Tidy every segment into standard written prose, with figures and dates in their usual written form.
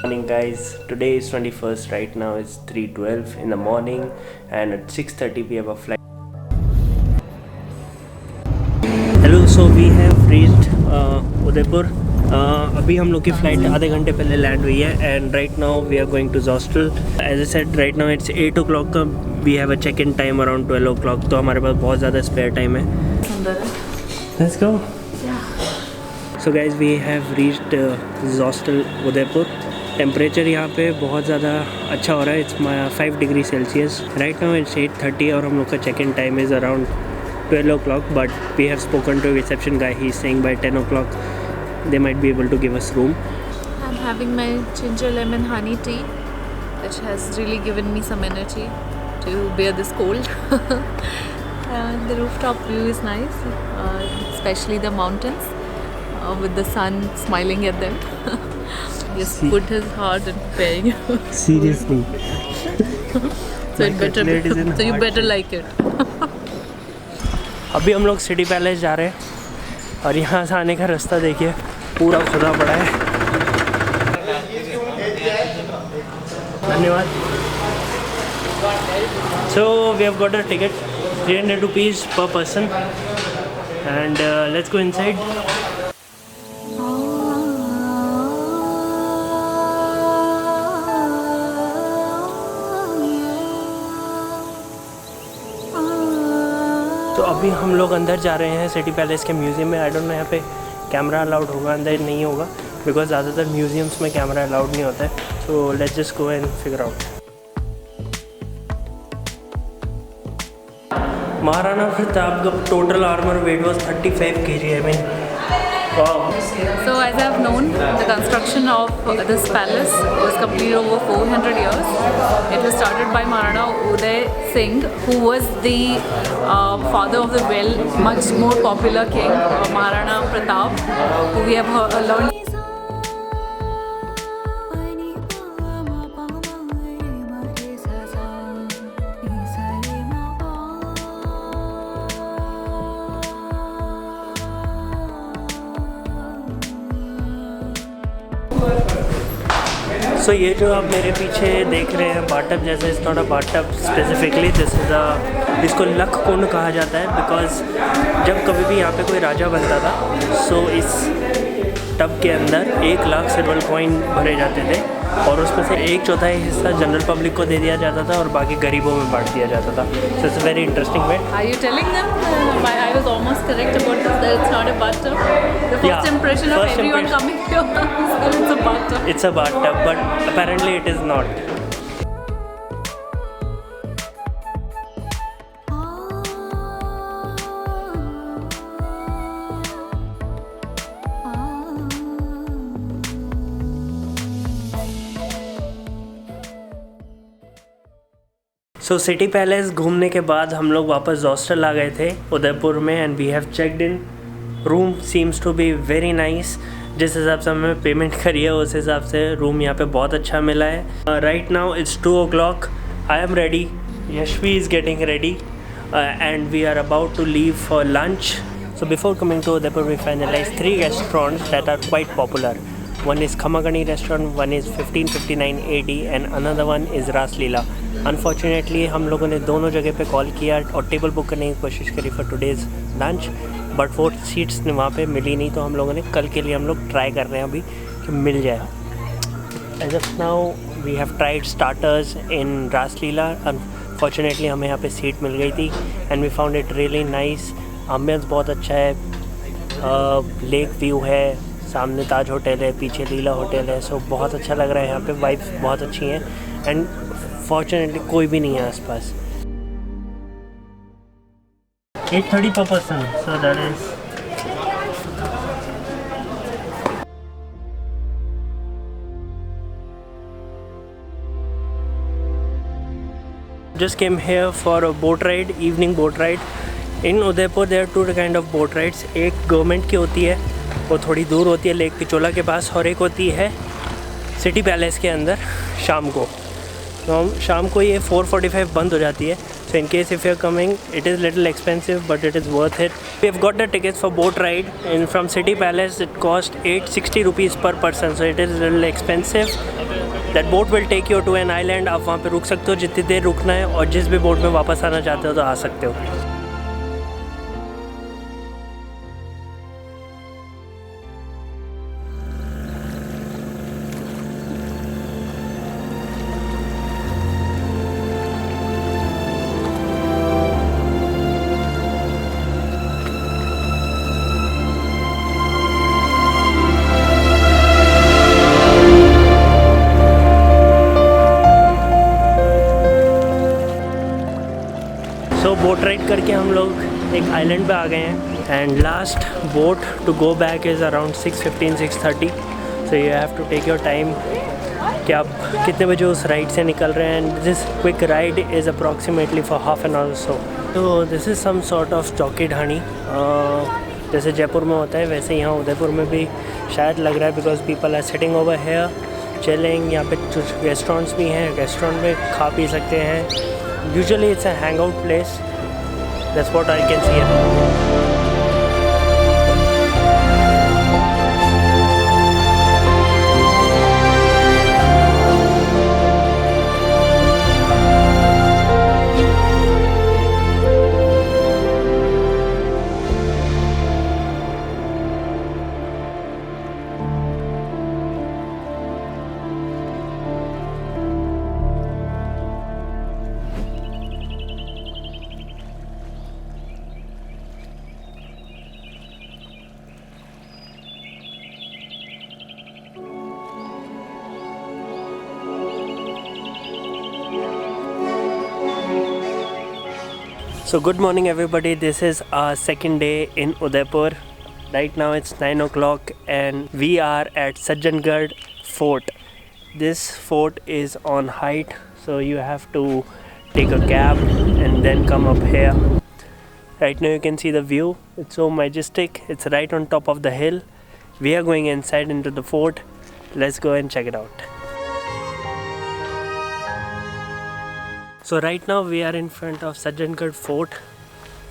Morning guys, today is 21st. Right now it's 3:12 in the morning and at 6:30 we have a flight. Hello, so we have reached Udaipur. अभी हम लोग की flight आधे घंटे पहले land हुई है and right now we are going to Zostel. As I said, right now it's 8 o'clock का. We have a check in time around 12 o'clock, तो हमारे पास बहुत ज़्यादा स्पेयर टाइम है. Let's go. So guys, we have reached Zostel Udaipur. Temperature यहाँ पे बहुत ज़्यादा अच्छा हो रहा है. It's 5 degree Celsius. Right now it's 8:30 और हम लोग का check in time is around 12 o'clock. But we have spoken to reception guy. He is saying by 10 o'clock they might be able to give us room. I'm having my ginger lemon honey tea, which has really given me some energy to bear this cold. The rooftop view is nice, especially the mountains with the sun smiling at them. Yes, food is hard and preparing. Seriously. So you better like it. अभी हम लोग city palace जा रहे हैं और यहाँ से आने का रास्ता देखिए, पूरा खुदा पड़ा है. धन्यवाद. So we have got a ticket, 300 rupees per person and let's go inside. तो अभी हम लोग अंदर जा रहे हैं सिटी पैलेस के म्यूज़ियम में. आई डोंट नो यहाँ पे कैमरा अलाउड होगा, अंदर नहीं होगा, बिकॉज ज़्यादातर म्यूज़ियम्स में कैमरा अलाउड नहीं होता है. So let's just go and figure out. Maharana Pratap का total armour weight was 35 kg. I mean wow. So as I have known, the construction of this palace was completed over 400 years. It was started by Maharana Uday Singh, who was the father of the much more popular king, Maharana Pratap, who we have learned. सो ये जो आप मेरे पीछे देख रहे हैं बाटअप जैसे, इस नॉट अ बाटअप स्पेसिफिकली, दिस इज़ अ, इसको लख कुंड कहा जाता है. बिकॉज जब कभी भी यहाँ पे कोई राजा बनता था, सो इस टब के अंदर 1 लाख सिल्वर कॉइन भरे जाते थे और उसमें से 1/4 हिस्सा जनरल पब्लिक को दे दिया जाता था और बाकी गरीबों में बांट दिया जाता था. So it's a very interesting way. Are you telling them? I was almost correct about this, that it's not a bathtub. The first impression of everyone coming here is that it's a bathtub. It's a bathtub, but apparently it is not. So city palace घूमने के बाद हम लोग वापस hostel आ गए थे उदयपुर में and we have checked in. Room seems to be very nice. जिस हिसाब से हमें पेमेंट करी है उस हिसाब से रूम यहाँ पे बहुत अच्छा मिला है. Right now it's 2 o'clock. I am ready. Yashvi is getting ready and we are about to leave for lunch. So before coming to Udaipur we finalize 3 restaurants that are quite popular. One is Khamagani restaurant, one is 1559 AD and another one is Ras Leela. Unfortunately हम लोगों ने दोनों जगह पे call किया और table book करने की कोशिश करी फॉर टुडेज़ लंच, बट वो सीट्स वहाँ पे मिली नहीं. तो हम लोगों ने कल के लिए हम लोग ट्राई कर रहे हैं अभी कि मिल जाए. As of now we have tried starters in Raas Leela. Unfortunately हमें यहाँ पे सीट मिल गई थी and we found it really nice. Ambience बहुत अच्छा है, लेक व्यू है, सामने ताज होटल है, पीछे लीला होटल है. सो बहुत अच्छा लग रहा है यहाँ पे. वाइब्स बहुत अच्छी हैं एंड फॉर्चुनेटली कोई भी नहीं है आसपास. 8:30 per person, so that is just came here for a boat ride, evening boat ride. In Udaipur there are 2 kind of boat rides. एक गवर्नमेंट की होती है, वो थोड़ी दूर होती है लेक पिचोला के पास, और एक होती है सिटी पैलेस के अंदर शाम को. तो हम शाम को ये 4:45 बंद हो जाती है. So in case if you're coming, it is little expensive, but it is worth it. We've got the tickets for boat ride, and from City Palace it cost 860 rupees per person. So it is a little expensive. That boat will take you to an island. आप वहाँ पे रुक सकते हो जितनी देर रुकना है, और जिस भी बोट में वापस आना चाहते हो तो आ सकते हो. सो बोट राइड करके हम लोग एक आइलैंड पे आ गए हैं, and last boat to go back is around 6:15 6:30. So you have to take your time कि आप कितने बजे उस राइड से निकल रहे हैं. And this quick ride is approximately for half an hour. So this is some sort of Chokhi Dhani. जैसे जयपुर में होता है वैसे यहाँ उदयपुर में भी शायद लग रहा है, because people are sitting over here chilling. यहाँ पे कुछ रेस्टोरेंट्स भी हैं, रेस्टोरेंट में खा पी सकते हैं. Usually it's a hangout place. That's what I can see here. So good morning everybody, this is our second day in Udaipur. Right now it's 9 o'clock and we are at Sajjangarh Fort. This fort is on height, so you have to take a cab and then come up here. Right now you can see the view, it's so majestic, it's right on top of the hill. We are going inside into the fort. Let's go and check it out. So right now we are in front of Sajjangarh Fort.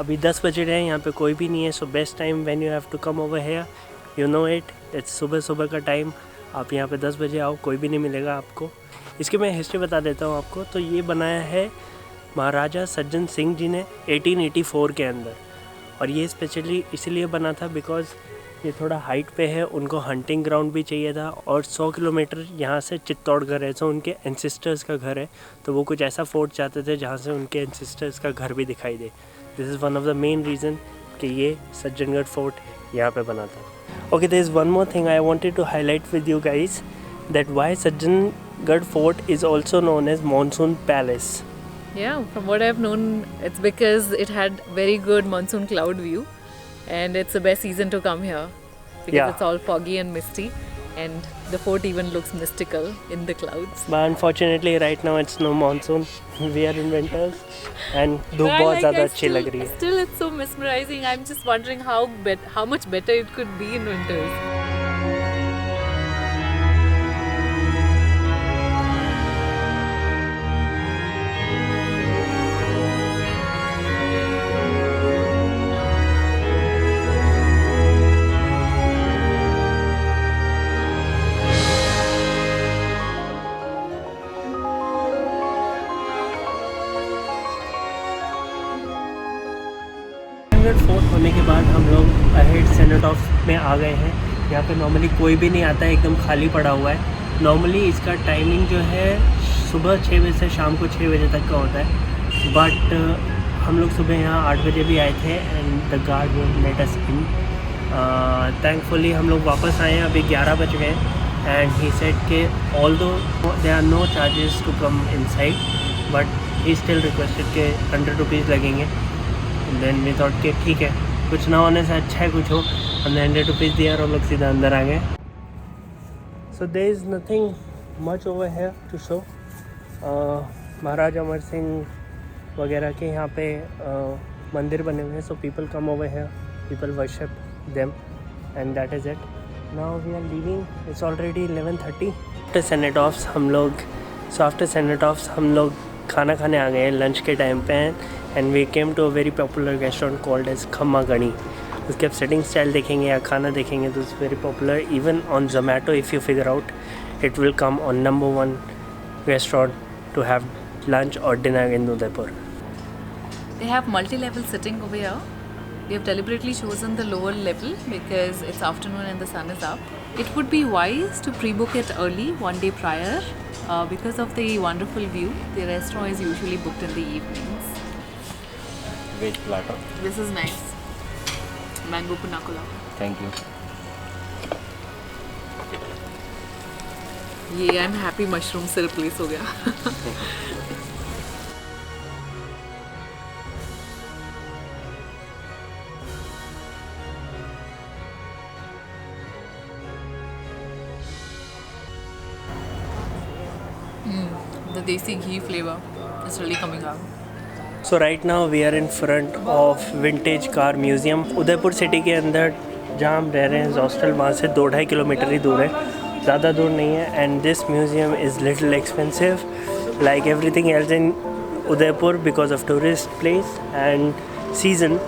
अभी 10 बजे रहे हैं, यहाँ पे कोई भी नहीं है. So best time when you have to come over here, you know it, it's सुबह का टाइम. आप यहाँ पे 10 बजे आओ, कोई भी नहीं मिलेगा आपको. इसकी मैं हिस्ट्री बता देता हूँ आपको. तो ये बनाया है महाराजा सज्जन सिंह जी ने 1884 के अंदर. और ये स्पेशली इसलिए बना था बिकॉज ये थोड़ा हाइट पे है, उनको हंटिंग ग्राउंड भी चाहिए था. और 100 किलोमीटर यहाँ से चित्तौड़गढ़ है, तो उनके एंसेस्टर्स का घर है. तो वो कुछ ऐसा फोर्ट चाहते थे जहाँ से उनके एंसेस्टर्स का घर भी दिखाई दे. This is one of the main reason कि ये सज्जनगढ़ फोर्ट यहाँ पे बना था. Okay, there is one more thing I wanted to highlight with you guys, that why Sajjangarh fort is also known as monsoon palace. Yeah, from what I've known, it's because it had very good monsoon cloud view, and it's the best season to come here because Yeah. it's all foggy and misty, and the fort even looks mystical in the clouds. But unfortunately right now it's no monsoon. We are in winters and धूप But बहुत ज़्यादा I अच्छी लग रही है. Still, it's so mesmerizing. I'm just wondering how much better it could be in winters. Fort होने के बाद हम लोग अहेड सेनेट ऑफ में आ गए हैं. यहाँ पे नॉर्मली कोई भी नहीं आता है, एकदम खाली पड़ा हुआ है. नॉर्मली इसका टाइमिंग जो है सुबह 6 बजे से शाम को 6 बजे तक का होता है. बट हम लोग सुबह यहाँ 8 बजे भी आए थे and the guard won't let us in. Thankfully हम लोग वापस आए हैं, अभी 11 बज गए. एंड ही सेड के although there are no charges to come inside, but he still requested के 100 रुपीज़ लगेंगे. देन वी थॉट कि ठीक है, कुछ ना होने से अच्छा है कुछ हो. हमने 100 रुपीज़ दिया और हम लोग सीधा अंदर आ गए. So there is nothing much over here to show. Maharaja Amar Singh वगैरह के यहाँ पे मंदिर बने हुए हैं. So people come over here, people worship them, and that is it. Now we are leaving, it's already 11:30. After सेनेट ऑफ्स हम लोग खाना खाने आ गए हैं लंच के टाइम पे and we came to a very popular restaurant called as Khamma Ghani. उसके आप सेटिंग स्टाइल देखेंगे या खाना देखेंगे तो it's very popular even on Zomato. If you figure out it will come on number 1 restaurant to have lunch or dinner in Udaipur. They have multi-level sitting over here. We have deliberately chosen the lower level because it's afternoon and the sun is up. It would be wise to pre-book it early, one day prior, because of the wonderful view. The restaurant is usually booked in the evenings. Veg platter. This is nice. Mango pina colada. Thank you. ये I am happy mushroom से replace हो गया. The desi ghee flavor is really coming out. So right now we are in front of Vintage Car Museum. Udaipur city के अंदर जहाँ हम रह रहे हैं हॉस्टल वहाँ से 2-2.5 किलोमीटर ही दूर है, ज़्यादा दूर नहीं है. And this museum is little expensive like everything else in Udaipur because of tourist place and season.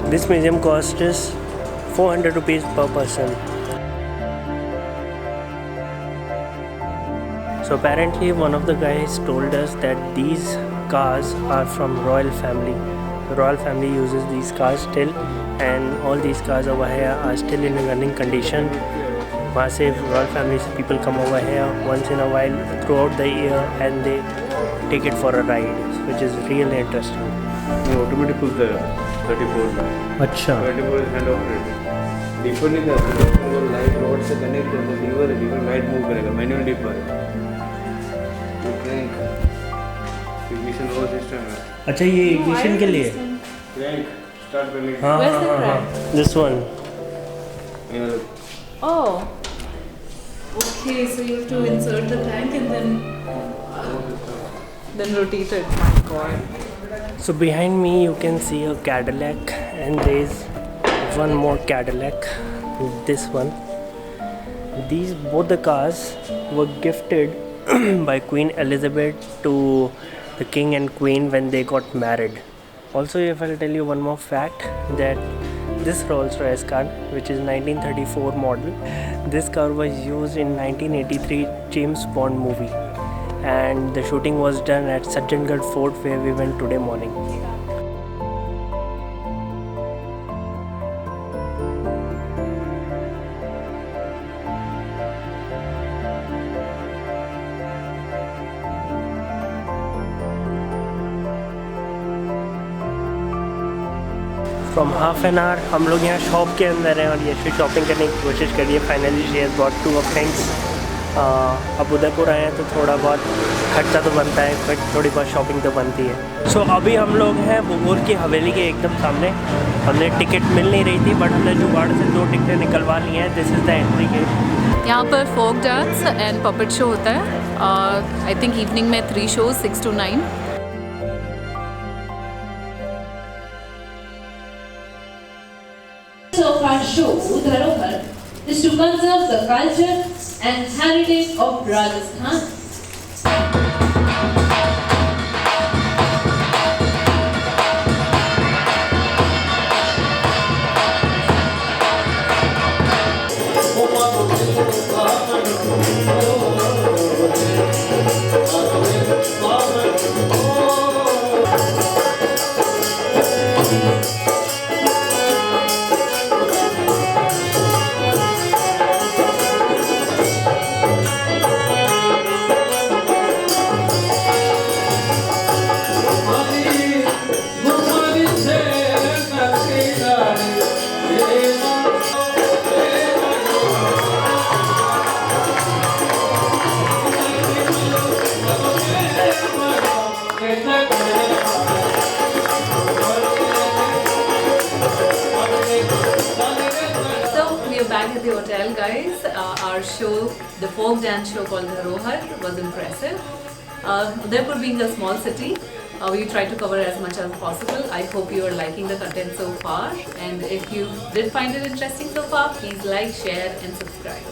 This museum cost is 400 rupees पर person. So apparently one of the guys told us that these cars are from royal family. The royal family uses these cars still and all these cars over here are still in running condition. वहाँ से royal family people come over here once in a while throughout the year and they take it for a ride, which is really interesting. ये automatic खुलता है 34 में. अच्छा. 34 is hand operated. Dipper नहीं था, वो लाइट रोड से connect होता है. लीवर है, लीवर लाइट मूव करेगा. मैनुअल डिपर है. इग्निशन वो सिस्टम है. अच्छा ये इग्निशन के लिए. क्रैंक स्टार्ट करने के. हाँ Where's the हाँ हाँ. crank? This one. लिए. Oh. Okay, so you have to insert the crank and then rotate it. My God. So behind me you can see a Cadillac and there is one more Cadillac, this one. These both the cars were gifted by Queen Elizabeth to the king and queen when they got married. Also, if I'll tell you one more fact, that this Rolls-Royce car, which is 1934 model, this car was used in 1983 James Bond movie, and the shooting was done at Sajjangarh Fort where we went today morning. From half an our हम लोग यहाँ shop के अंदर हैं और ये फिर shopping करने की कोशिश करिए. Finally she has got 2 friends. अब उदयपुर आए हैं तो थोड़ा बहुत खर्चा तो बनता है बट थोड़ी बहुत शॉपिंग तो बनती है. सो अभी हम लोग हैं बुगोर की हवेली के एकदम सामने. हमने टिकट मिल नहीं रही थी बट हमने जुगाड़ से 2 टिकटें निकलवा ली हैं. This is the entry gate. यहाँ पर folk dance and puppet show होता है. आई थिंक इवनिंग में 3 shows 6 to 9. Of our show, Dharohar, is to conserve the culture and heritage of Rajasthan. Back at the hotel, guys. Our show, the folk dance show called Dharohar, was impressive. Udaipur being a small city, we tried to cover as much as possible. I hope you are liking the content so far, and if you did find it interesting so far, please like, share and subscribe.